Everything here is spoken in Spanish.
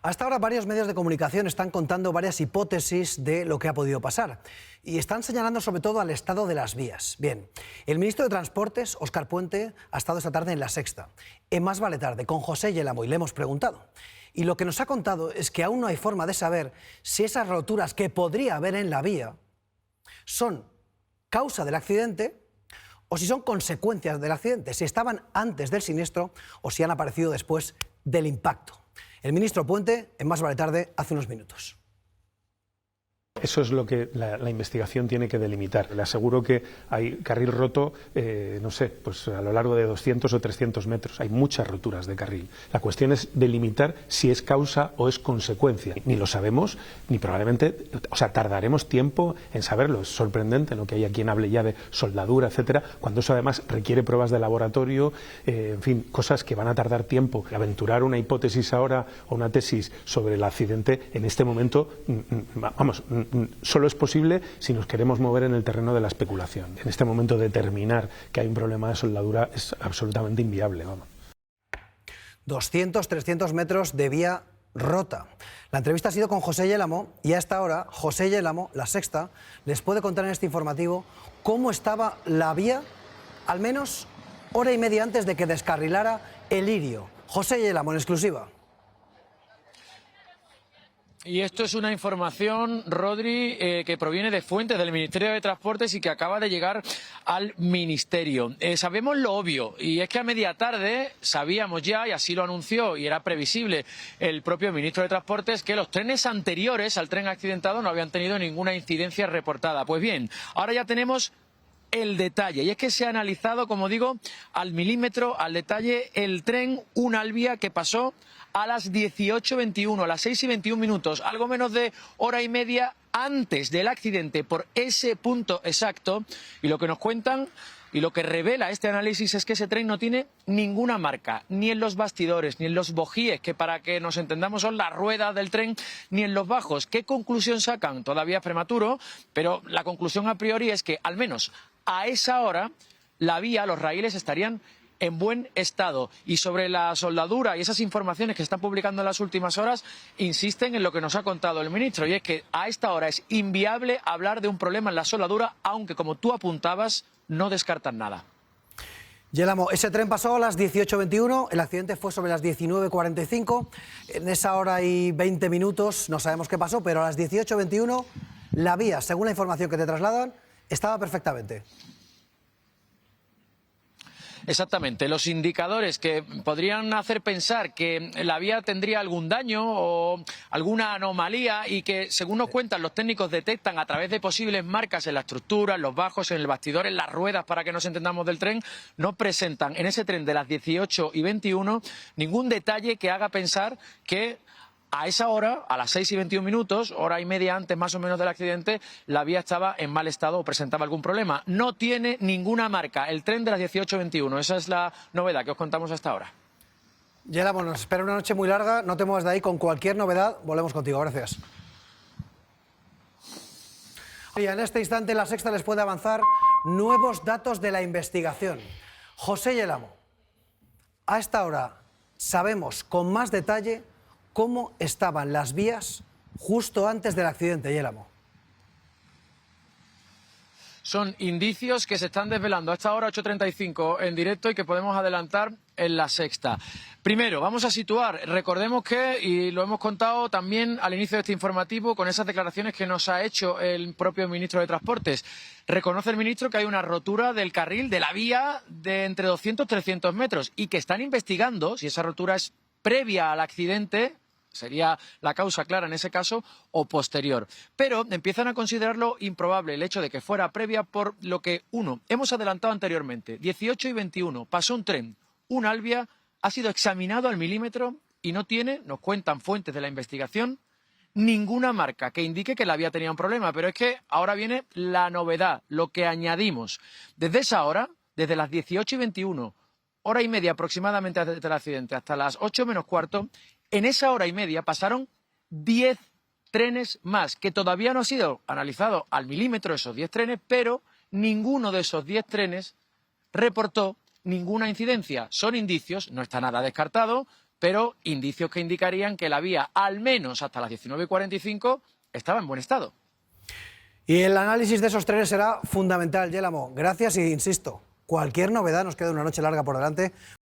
Hasta ahora varios medios de comunicación están contando varias hipótesis de lo que ha podido pasar y están señalando sobre todo al estado de las vías. Bien, el ministro de Transportes, Óscar Puente, ha estado esta tarde en La Sexta. En Más vale tarde, con José Yelamo, y le hemos preguntado. Y lo que nos ha contado es que aún no hay forma de saber si esas roturas que podría haber en la vía son causa del accidente o si son consecuencias del accidente, si estaban antes del siniestro o si han aparecido después del impacto. El ministro Puente, en Más vale tarde, hace unos minutos. Eso es lo que la investigación tiene que delimitar. Le aseguro que hay carril roto, no sé, pues a lo largo de 200 o 300 metros. Hay muchas roturas de carril. La cuestión es delimitar si es causa o es consecuencia. Ni lo sabemos, ni probablemente, o sea, tardaremos tiempo en saberlo. Es sorprendente, ¿no?, que haya quien hable ya de soldadura, etcétera, cuando eso además requiere pruebas de laboratorio, en fin, cosas que van a tardar tiempo. Aventurar una hipótesis ahora o una tesis sobre el accidente en este momento, vamos, solo es posible si nos queremos mover en el terreno de la especulación. En este momento determinar que hay un problema de soldadura es absolutamente inviable. Vamos. 200, 300 metros de vía rota. La entrevista ha sido con José Yelamo y a esta hora José Yelamo, La Sexta, les puede contar en este informativo cómo estaba la vía al menos hora y media antes de que descarrilara el Lirio. José Yelamo, en exclusiva. Y esto es una información, Rodri, que proviene de fuentes del Ministerio de Transportes y que acaba de llegar al Ministerio. Sabemos lo obvio, y es que a media tarde sabíamos ya, y así lo anunció, y era previsible el propio Ministro de Transportes, que los trenes anteriores al tren accidentado no habían tenido ninguna incidencia reportada. Pues bien, ahora ya tenemos el detalle, y es que se ha analizado, como digo, al milímetro, al detalle, el tren Unalvia que pasó a las 18:21, a las 6:21 minutos, algo menos de hora y media antes del accidente, por ese punto exacto. Y lo que nos cuentan y lo que revela este análisis es que ese tren no tiene ninguna marca, ni en los bastidores, ni en los bojíes, que para que nos entendamos son las ruedas del tren, ni en los bajos. ¿Qué conclusión sacan? Todavía es prematuro, pero la conclusión a priori es que, al menos a esa hora, la vía, los raíles estarían en buen estado. Y sobre la soldadura y esas informaciones que están publicando en las últimas horas, insisten en lo que nos ha contado el ministro, y es que a esta hora es inviable hablar de un problema en la soldadura, aunque, como tú apuntabas, no descartan nada. Yelamo, ese tren pasó a las 18:21, el accidente fue sobre las 19:45, en esa hora y 20 minutos no sabemos qué pasó, pero a las 18:21 la vía, según la información que te trasladan, estaba perfectamente. Exactamente, los indicadores que podrían hacer pensar que la vía tendría algún daño o alguna anomalía, y que, según nos cuentan los técnicos, detectan a través de posibles marcas en la estructura, en los bajos, en el bastidor, en las ruedas, para que nos entendamos, del tren, no presentan en ese tren de las 18:21 ningún detalle que haga pensar que a esa hora, a las 6:21 minutos, hora y media antes más o menos del accidente, la vía estaba en mal estado o presentaba algún problema. No tiene ninguna marca el tren de las 18:21. Esa es la novedad que os contamos hasta ahora. Yelamo, nos espera una noche muy larga, no te muevas de ahí, con cualquier novedad volvemos contigo. Gracias. Y en este instante La Sexta les puede avanzar nuevos datos de la investigación. José Yelamo, a esta hora sabemos con más detalle cómo estaban las vías justo antes del accidente, Yelamo. Son indicios que se están desvelando a esta hora, 8:35, en directo, y que podemos adelantar en La Sexta. Primero, vamos a situar, recordemos que, y lo hemos contado también al inicio de este informativo, con esas declaraciones que nos ha hecho el propio ministro de Transportes. Reconoce el ministro que hay una rotura del carril, de la vía, de entre 200 y 300 metros, y que están investigando si esa rotura es previa al accidente, sería la causa clara en ese caso, o posterior. Pero empiezan a considerarlo improbable el hecho de que fuera previa, por lo que, uno, hemos adelantado anteriormente, 18:21, pasó un tren, Unalvia, ha sido examinado al milímetro y no tiene, nos cuentan fuentes de la investigación, ninguna marca que indique que la vía tenía un problema. Pero es que ahora viene la novedad, lo que añadimos. Desde esa hora, desde las 18:21, hora y media aproximadamente antes del accidente, hasta las 8 menos cuarto, en esa hora y media pasaron 10 trenes más, que todavía no ha sido analizado al milímetro esos 10 trenes, pero ninguno de esos 10 trenes reportó ninguna incidencia. Son indicios, no está nada descartado, pero indicios que indicarían que la vía, al menos hasta las 19:45, estaba en buen estado. Y el análisis de esos trenes será fundamental, Yélamo. Gracias y insisto, cualquier novedad, nos queda una noche larga por delante.